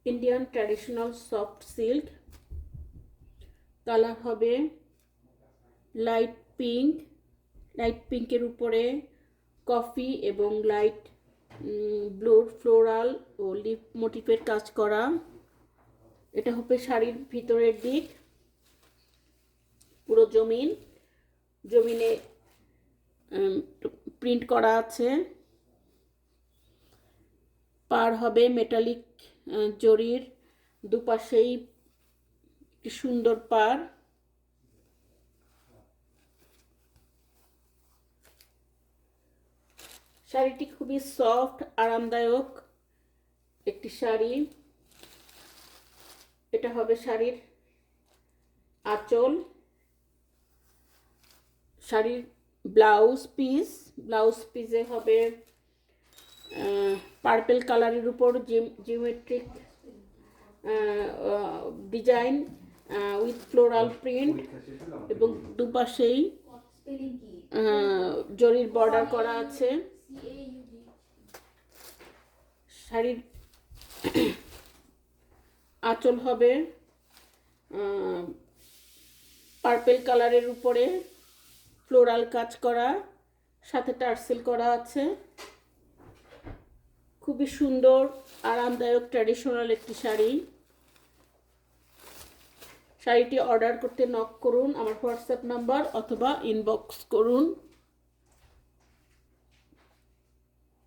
Indian traditional soft silk, colour হবে light pink, light পিঙ্কের উপরে কফি এবং লাইট ব্লুর ফ্লোরাল ও লিফ মোটিফের কাজ করা। এটা হবে শাড়ির ভিতরের দিক, পুরো জমিনে প্রিন্ট করা আছে। পার হবে মেটালিক জরির, দুপাশেই একটি সুন্দর পার। শাড়িটি খুবই সফট, আরামদায়ক একটি শাড়ি। এটা হবে শাড়ির আঁচল। শাড়ির ব্লাউজ পিসে হবে পার্পেল কালারের উপর geometric design with floral print এবং দুপাশেই জরির বর্ডার করা আছে। শাড়ির আঁচল হবে পার্পেল কালারের উপরে ফ্লোরাল কাজ করা, সাথে টার্সেল করা আছে। খুবই সুন্দর আরামদায়ক ট্র্যাডিশনাল একটি শাড়ি। শাড়িটি অর্ডার করতে নক করুন আমার হোয়াটসঅ্যাপ নাম্বার অথবা ইনবক্স করুন।